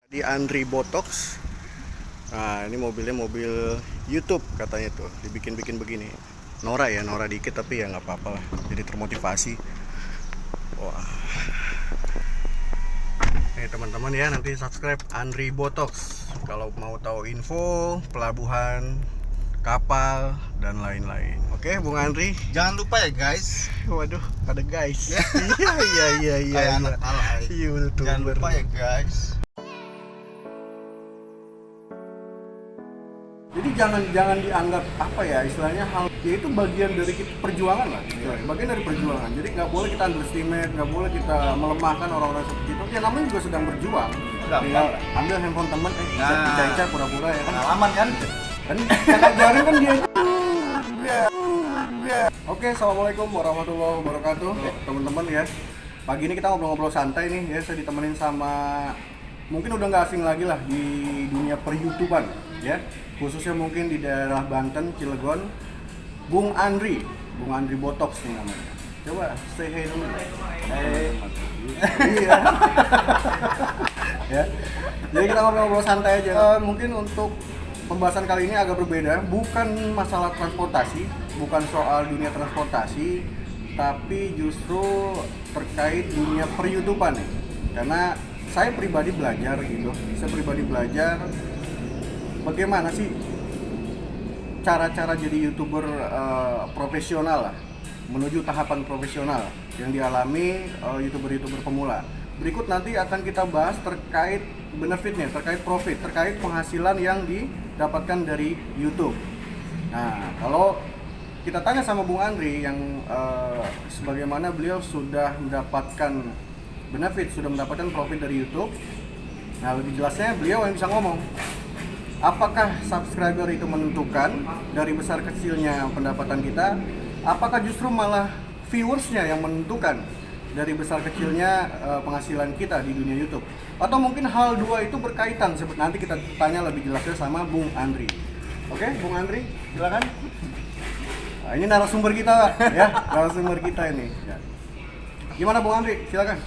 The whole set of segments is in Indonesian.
Di Andri Botox. Nah, ini mobilnya mobil YouTube katanya tuh, dibikin-bikin begini. Nora ya, Nora dikit tapi ya nggak apa-apa lah. Jadi termotivasi. Wah. Nih teman-teman ya, nanti subscribe Andri Botox kalau mau tahu info pelabuhan, kapal dan lain-lain. Oke, Bung Andri. Jangan lupa ya guys. Waduh, ada guys. Iya. Kayak anak alay. Iya, betul. Jangan lupa ya guys. Jadi jangan dianggap apa ya istilahnya hal ya itu bagian dari perjuangan lah, bagian dari perjuangan. Jadi nggak boleh kita underestimate, nggak boleh kita melemahkan orang-orang seperti itu. Ya namanya juga sedang berjuang. Tinggal ambil handphone temen, ica pura-pura ya kan. Pengalaman kan? Kan yang ngajarin kan dia. Oke, assalamualaikum warahmatullahi wabarakatuh, teman-teman ya. Pagi ini kita ngobrol-ngobrol santai nih ya. Saya ditemenin sama mungkin udah nggak asing lagi lah di dunia per-YouTuban ya. Khususnya mungkin di daerah Banten, Cilegon, Bung Andri Botox nih namanya. Coba say hey dulu. Hey. Iya. Ya. Jadi kita ngobrol-ngobrol santai aja. Mungkin untuk pembahasan kali ini agak berbeda, bukan masalah transportasi, bukan soal dunia transportasi, tapi justru terkait dunia per-YouTuban nih. Karena saya pribadi belajar gitu, bagaimana sih cara-cara jadi YouTuber profesional lah, menuju tahapan profesional yang dialami YouTuber-YouTuber pemula. Berikut nanti akan kita bahas terkait benefitnya, terkait profit, terkait penghasilan yang didapatkan dari YouTube. Nah, kalau kita tanya sama Bung Andri yang sebagaimana beliau sudah mendapatkan benefit, sudah mendapatkan profit dari YouTube. Nah, lebih jelasnya beliau yang bisa ngomong. Apakah subscriber itu menentukan dari besar kecilnya pendapatan kita? Apakah justru malah viewersnya yang menentukan dari besar kecilnya penghasilan kita di dunia YouTube? Atau mungkin hal dua itu berkaitan? Nanti kita tanya lebih jelasnya sama Bung Andri. Oke, Bung Andri, silakan. Nah, ini narasumber kita ya, narasumber kita ini. Ya. Gimana Bung Andri? Silakan.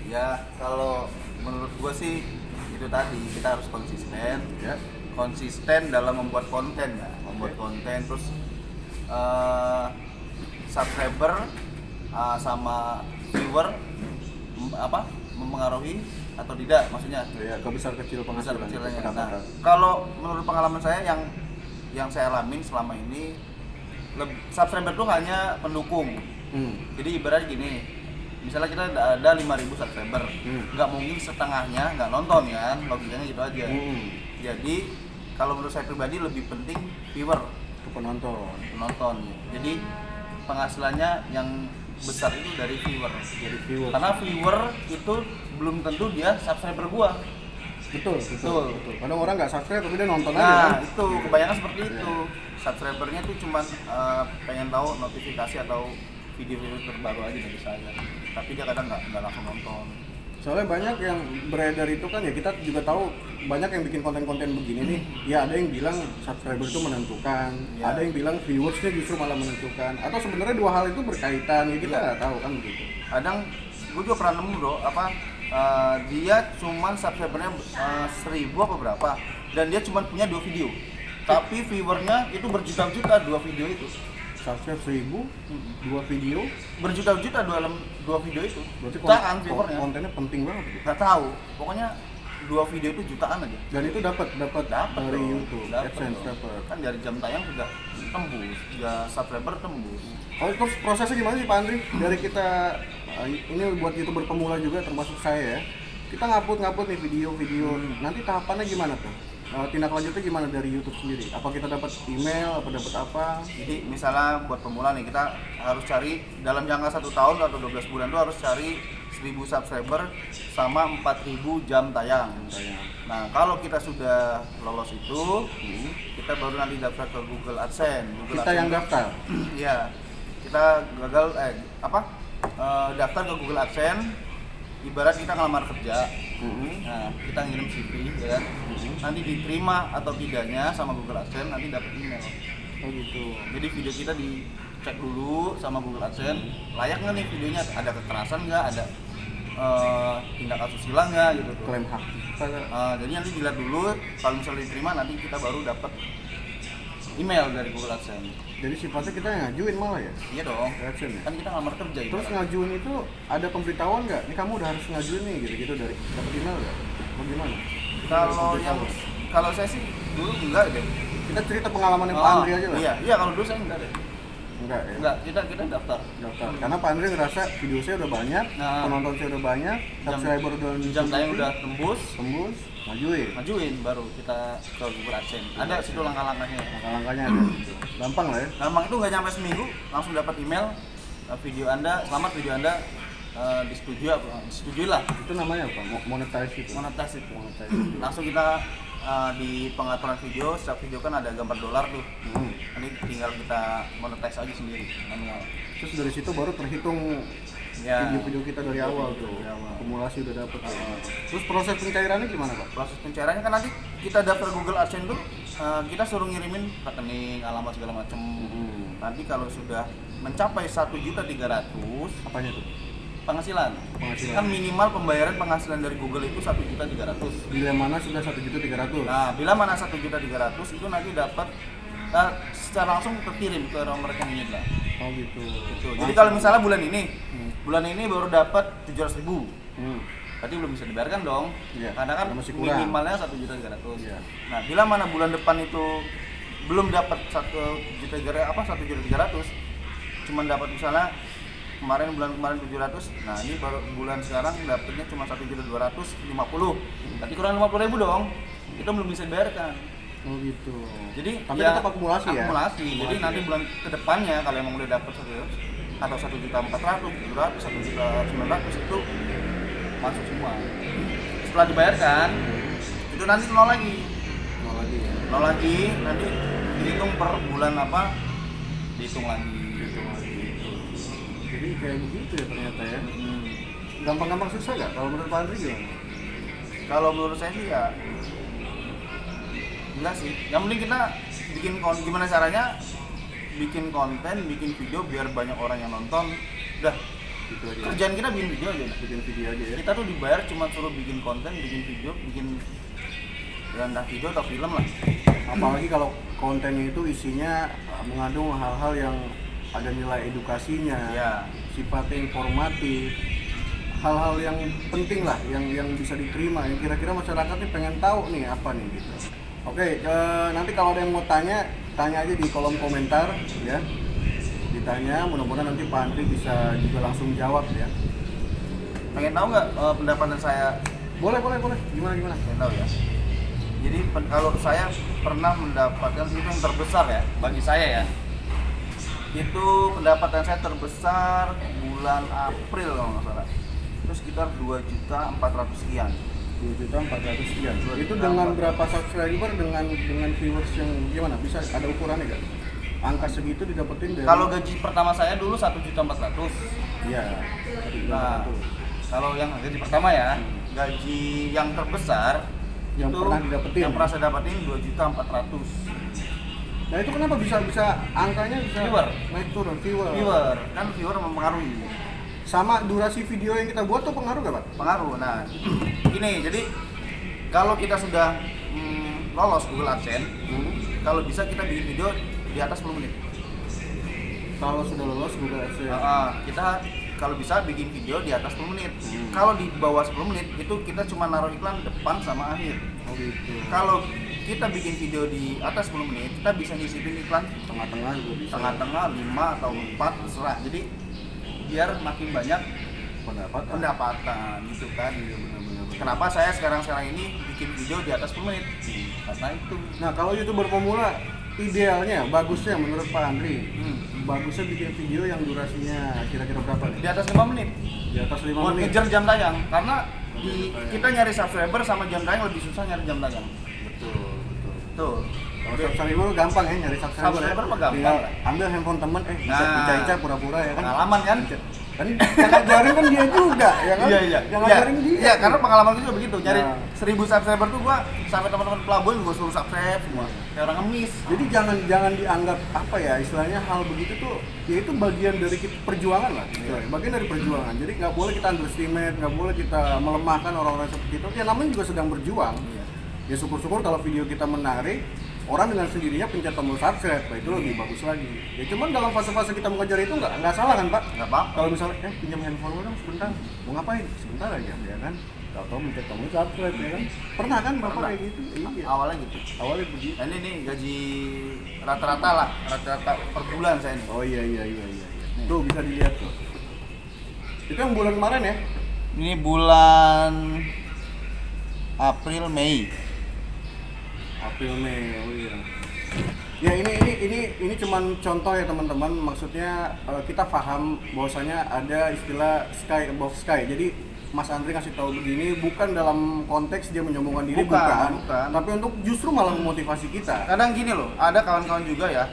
Ya, kalau menurut gua sih itu tadi, kita harus konsisten ya. Konsisten dalam membuat konten ya, konten terus subscriber sama viewer mempengaruhi atau tidak maksudnya ya, ke besar kecil penghasilan. Nah, kalau menurut pengalaman saya yang saya alamin selama ini, subscriber itu hanya pendukung. Jadi ibarat gini, misalnya kita ada 5.000 subscriber, nggak mungkin setengahnya nggak nonton kan, logikanya gitu aja. Jadi kalau menurut saya pribadi lebih penting viewer Ke penonton. Jadi penghasilannya yang besar itu dari viewer. Viewer. Karena viewer itu belum tentu dia subscriber gua. Betul. Kadang orang nggak subscribe tapi dia nonton aja Nah, kan. itu kebanyakan seperti itu. Subscribernya tuh cuman pengen tahu notifikasi atau video-video terbaru aja dari saya. Tapi dia kadang nggak langsung nonton. Soalnya banyak yang beredar itu kan ya, kita juga tahu banyak yang bikin konten-konten begini nih. Ya ada yang bilang subscriber itu menentukan, ada yang bilang viewersnya justru malah menentukan. Atau sebenarnya dua hal itu berkaitan, ya kita nggak tahu kan begitu. Kadang gue juga pernah nemu bro, dia cuman subscribernya 1.000 apa berapa, dan dia cuman punya 2 video. Tapi viewernya itu berjuta-juta 2 video itu. Subscribe 1.000, 2 video, Berjuta-juta dalam 2 video itu. berarti Jutaan viewernya. kontennya penting banget gitu. Nggak tahu, pokoknya 2 video itu jutaan aja. Dan itu dapat dari dong, YouTube, dapet AdSense dong. dapat. Kan dari jam tayang sudah tembus, ya subscriber tembus. Oh, terus prosesnya gimana sih Pak Andri? Dari kita ini buat YouTuber pemula juga termasuk saya ya. Kita ngupload nih video-video. Nanti tahapannya gimana tuh? Tindak lanjutnya gimana dari YouTube sendiri? Apa kita dapat email, apa dapat apa? Jadi misalnya buat pemula nih, kita harus cari dalam jangka 1 tahun atau 12 bulan tuh harus cari 1.000 subscriber sama 4.000 jam tayang. Nah, kalau kita sudah lolos itu, kita baru nanti daftar ke Google AdSense. Kita yang daftar? Iya, kita daftar ke Google AdSense. Ibarat kita ngelamar kerja, nah kita ngirim CV ya, nanti diterima atau tidaknya sama Google AdSense, nanti dapat email. Oh gitu. Jadi video kita dicek dulu sama Google AdSense, layak nggak nih videonya, ada kekerasan nggak, ada tindak asusila nggak gitu tuh. Klaim hak. Jadi nanti dilihat dulu, kalau misalnya diterima nanti kita baru dapat email dari Google AdSense. Jadi sifatnya kita yang ngajuin malah ya? Iya dong. AdSense ya? Kan kita ngelamar kerja. Terus ngajuin itu ada pemberitahuan nggak? Ini kamu udah harus ngajuin nih gitu-gitu dari dapat email nggak? Bagaimana? Kalau saya sih dulu enggak deh. Kita cerita pengalaman yang Pak Andri aja lah. Iya kalau dulu saya enggak deh. Enggak ya? Enggak, kita daftar. Karena Pak Andri ngerasa video saya udah banyak, penonton saya udah banyak, subscriber udah jam tayang udah tembus, majuin baru kita ke Google AdSense. Ada situ langkah-langkahnya. Langkah-langkahnya ada. Gampang lah ya. Gampang itu nggak nyampe seminggu langsung dapat email video Anda, selamat video Anda disetujui lah. Itu namanya apa? Monetize itu. Langsung kita di pengaturan video, setiap video kan ada gambar dolar tuh. Nanti tinggal kita monetize aja sendiri manual. Terus dari situ baru terhitung video-video kita dari awal tuh. Akumulasi udah dapet. Terus proses pencairannya gimana Pak? Proses pencairannya kan nanti kita daftar Google AdSense tuh, kita suruh ngirimin rekening, alamat segala macem. Nanti kalau sudah mencapai 1.300.000, apanya tuh? penghasilan. Kan minimal pembayaran penghasilan dari Google itu 1.300.000. Bila mana sudah 1.300.000. Nah, bila mana 1.300.000 itu nanti dapat secara langsung terkirim ke nomor rekening kita. Oh gitu. Jadi kalau misalnya bulan ini baru dapat 700.000. Berarti belum bisa dibayarkan dong. Iya, karena kan minimalnya 1.300.000. Iya. Nah, bila mana bulan depan itu belum dapat 1.300.000, cuman dapat misalnya kemarin 700, nah ini baru bulan sekarang dapatnya cuma 1.250.000, berarti kurang 50.000 dong, itu belum bisa dibayarkan. Oh gitu. Jadi tapi tetap akumulasi ya? Jadi nanti bulan kedepannya kalau emang udah dapat 1.400.000, atau 1.400.000, 1.900.000 itu masuk semua. Setelah dibayarkan, itu nanti nol lagi ya? Nol lagi, nanti dihitung per bulan apa, dihitung lagi. Jadi kayak begitu ya ternyata ya. Gampang-gampang susah nggak? Kalau menurut Pak Andri gimana? Kalau menurut saya sih ya enggak sih. Yang penting kita gimana caranya bikin konten, bikin video biar banyak orang yang nonton. Udah gitu aja. Kerjaan kita bikin video aja. Ya. Kita tuh dibayar cuma suruh bikin konten, bikin video, bikin entah video atau film lah. Apalagi kalau kontennya itu isinya mengandung hal-hal yang ada nilai edukasinya, sifatnya informatif, hal-hal yang penting lah, yang bisa diterima, yang kira-kira masyarakat nih pengen tahu nih apa nih gitu. Oke, nanti kalau ada yang mau tanya aja di kolom komentar ya, ditanya, mudah-mudahan nanti Pak Andri bisa juga langsung jawab ya. Pengen tahu nggak pendapatan saya? Boleh, gimana? Pengen tahu ya. Jadi kalau saya pernah mendapatkan itu yang terbesar ya, bagi saya ya. Itu pendapatan saya terbesar bulan April kalau nggak salah, itu sekitar 2.400.000 sekian. 2.400.000 sekian. Itu dengan berapa subscriber, dengan viewers yang gimana? Bisa ada ukurannya nggak? Angka segitu didapetin dari? Kalau gaji pertama saya dulu 1.400.000. Iya. Nah, kalau yang gaji pertama ya, gaji yang terbesar yang itu pernah didapetin. Yang pernah saya dapetin 2.400.000. Nah itu kenapa bisa angkanya bisa naik turun? Viewer kan viewer mempengaruhi. Sama durasi video yang kita buat tuh pengaruh gak Pak? Pengaruh. Nah gini, jadi kalau kita sudah lolos Google AdSense, kalau bisa kita bikin video di atas 10 menit. Kalau sudah lolos Google AdSense? Kita kalau bisa bikin video di atas 10 menit. Kalau di bawah 10 menit itu kita cuma naruh iklan depan sama akhir. Oh gitu. Kalau kita bikin video di atas 10 menit, kita bisa nyisipin iklan tengah-tengah juga bisa. Tengah-tengah 5 atau 4 terserah. Jadi biar makin banyak pendapatan gitu kan. Benar. Kenapa saya sekarang ini bikin video di atas 10 menit? Karena itu. Nah, kalau YouTuber pemula idealnya, bagusnya menurut Pak Andri, bagusnya bikin video yang durasinya kira-kira berapa nih? Di atas 5 menit. Di atas 5 menit. Buat ngejar jam tayang, karena kita nyari subscriber sama jam tayang lebih susah nyari jam tayang. Betul. Tuh. Kalau subscriber gampang ya nyari subscriber. Subscriber mah gampang. Ambil handphone temen, bisa Ica pura-pura ya kan. Pengalaman kan? Kan yang ngajarin kan dia juga, ya kan? Iya. Yang ngajarin dia. Iya, karena pengalaman gue juga begitu. Nyari Nah. 1000 subscriber tuh gua sampai teman-teman pelabuhan gua suruh subscribe semua. Kayak orang ngemis. Jadi jangan dianggap apa ya istilahnya hal begitu tuh ya itu bagian dari perjuangan lah, istilahnya. Bagian dari perjuangan. Jadi nggak boleh kita underestimate, nggak boleh kita melemahkan orang-orang seperti itu. Ya namanya juga sedang berjuang. Iya. Ya syukur-syukur kalau video kita menarik, orang dengan sendirinya pencet tombol subscribe, nah itu lebih bagus lagi. Ya cuman dalam fase-fase kita mengejar itu nggak salah kan Pak? Nggak apa-apa. Kalau misalnya pinjam handphone lo dong sebentar, mau ngapain? Sebentar aja, ya kan? Tahu mencet tombol subscribe, ya kan? Pernah kan Bapak Pernah. kayak gitu? Iya. Awalnya gitu. Awalnya begitu. Nah, ini nih gaji rata-rata lah, rata-rata per bulan saya nih. Oh iya. Tuh bisa dilihat tuh. Itu yang bulan kemarin ya? Ini bulan April Mei. April Mei, oh iya. Ya ini cuman contoh ya teman-teman. Maksudnya kita paham bahwasanya ada istilah sky above sky. Jadi Mas Andri ngasih tahu begini bukan dalam konteks dia menyombongkan diri, Bukan. tapi untuk justru malah memotivasi kita. Kadang gini loh, ada kawan-kawan juga ya,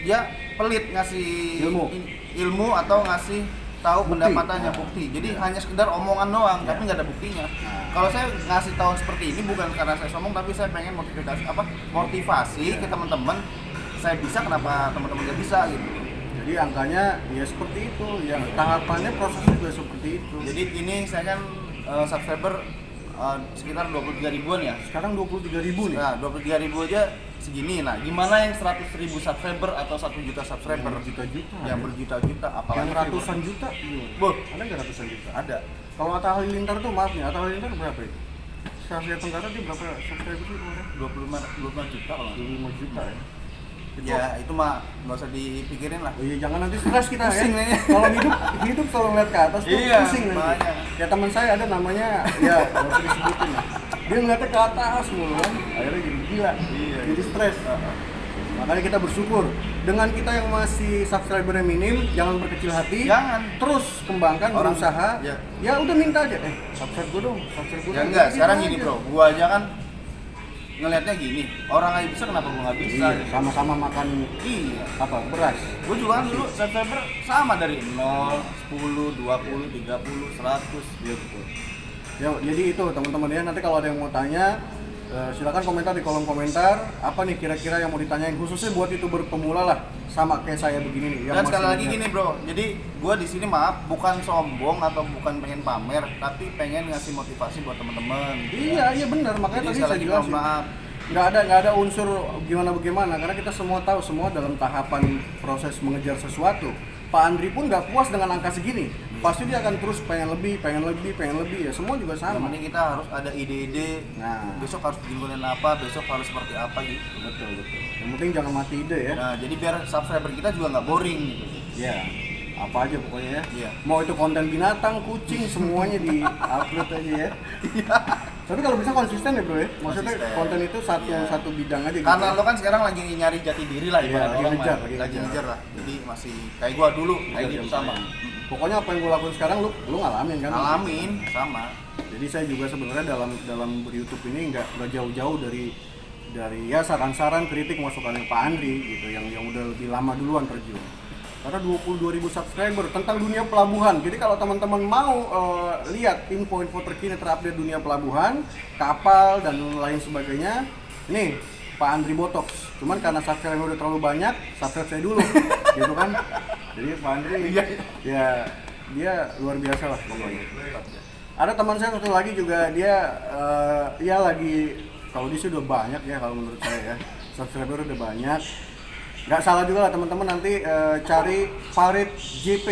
dia pelit ngasih ilmu atau ngasih tahu Bukti. pendapatannya, bukti. Jadi hanya sekedar omongan doang, tapi nggak ada buktinya. Kalau saya ngasih tahu seperti ini bukan karena saya sombong, tapi saya pengen motivasi ke teman-teman. Saya bisa, kenapa teman-teman nggak bisa gitu. Jadi angkanya ya seperti itu, yang tahapannya prosesnya juga seperti itu. Jadi ini saya kan subscriber sekitar 23 ribuan ya. Sekarang 23.000 nih. Nah, 23 ribu aja segini. Nah, gimana yang 100 ribu subscriber atau 1 juta subscriber? Yang berjuta-juta, Yang ya. berjuta-juta, apalagi Yang ratusan juta, iya. Boh, Ada nggak ratusan juta? ada. Kalau Atta Halilintar tuh maaf nih, Atta Halilintar berapa itu? Asia Tenggara dia berapa subscriber sih kemarin? 25 juta kalau nggak 25 juta ya. salah. Ya, itu mah nggak usah dipikirin lah. Oh iya, jangan nanti stres kita Pusing ya. nih. Kalau hidup selalu ngeliat ke atas tuh Iya, pusing nanti. makanya. Ya teman saya ada namanya, ya nggak usah disebutin lah. Dia ngeliatnya ke atas mulu kan, akhirnya jadi gila, Iya. jadi stres. Makanya kita bersyukur dengan kita yang masih subscribernya minim, jangan berkecil hati. Jangan. Terus kembangkan, Orang- berusaha. ya. Ya udah minta aja, subscribe gue dong, subscribe gue Ya dong. enggak, Gitu sekarang aja. gini bro, gua aja kan ngelihatnya gini, orang aja bisa kenapa gua nggak bisa? Iya, sama-sama makan Iya. apa beras. Gua juga kan dulu subscriber sama dari 0, 10, 20, 30, 100. Iya betul. Ya, jadi itu teman-teman ya, nanti kalau ada yang mau tanya silakan komentar di kolom komentar apa nih kira-kira yang mau ditanyain khususnya buat YouTuber pemula lah sama kayak saya begini nih. Dan sekali masih lagi muda. gini bro, jadi gua di sini maaf bukan sombong atau bukan pengen pamer, tapi pengen ngasih motivasi buat teman-teman. Iya benar, makanya Jadi tadi sekali saya lagi jelasin. mohon maaf. Nggak ada unsur gimana bagaimana karena kita semua tahu semua dalam tahapan proses mengejar sesuatu. Pak Andri pun nggak puas dengan angka segini, pasti dia akan terus pengen lebih ya, semua juga Yang sama. penting kita harus ada ide-ide. Nah. Besok harus bikin apa, besok harus seperti apa gitu. Betul. Yang penting jangan mati ide ya. Nah, jadi biar subscriber kita juga nggak boring gitu. Ya, apa aja pokoknya ya. Iya. Mau itu konten binatang, kucing, semuanya di upload aja ya. Tapi kalau bisa konsisten ya bro ya. Maksudnya Konsisten. konten itu Iya. satu bidang aja gitu. Karena lo kan sekarang lagi nyari jati diri lah, Iya, ibarat lagi orang ngejar, mah. lagi lagi ngejar. ngejar lah. Jadi masih kayak gua dulu, kayak Ngejar gitu yang sama. lain. Pokoknya apa yang gue lakuin sekarang lu ngalamin kan? Ngalamin sama. Jadi saya juga sebenarnya dalam ber-YouTube ini nggak jauh-jauh dari ya saran-saran kritik masukannya Pak Andri gitu yang udah lebih lama duluan terjun. Karena 22.000 subscriber tentang dunia pelabuhan. Jadi kalau teman-teman mau lihat info-info terkini terupdate dunia pelabuhan, kapal dan lain sebagainya, nih Pak Andri Botox. Cuman karena subscriber udah terlalu banyak, subscribe saya dulu, gitu kan. Jadi Pak Andri, ya dia luar biasa lah pokoknya. Ada teman saya satu lagi juga dia lagi kalau dia sudah banyak ya kalau menurut saya ya subscriber udah banyak. Nggak salah juga lah teman-teman nanti cari Farid JP,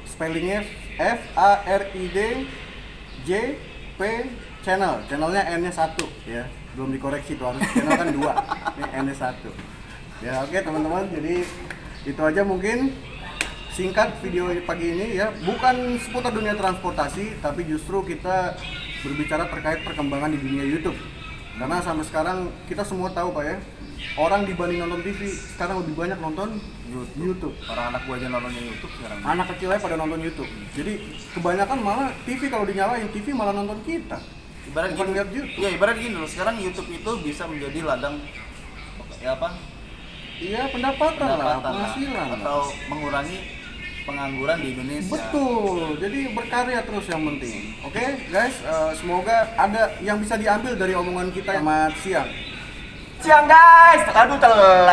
spellingnya FARID JP channelnya N-nya 1 ya, belum dikoreksi tuh harus channel kan 2, ini N-nya 1 ya. Oke teman-teman, jadi itu aja mungkin singkat video pagi ini ya, bukan seputar dunia transportasi tapi justru kita berbicara terkait perkembangan di dunia YouTube. Karena sampai sekarang kita semua tahu Pak ya, orang dibanding nonton TV sekarang lebih banyak nonton YouTube. Orang anak gua aja nontonnya YouTube sekarang. Anak kecil aja pada nonton YouTube. Jadi kebanyakan malah TV kalau dinyalain TV malah nonton kita. Ibarat Bukan gini, lihat YouTube. iya ibarat gini loh. Sekarang YouTube itu bisa menjadi ladang ya apa? Iya pendapatan lah, penghasilan lah. atau mengurangi pengangguran di Indonesia. Betul, jadi berkarya terus yang penting. Oke, guys, semoga ada yang bisa diambil dari omongan kita. Selamat siang. Siang guys, aduh telat.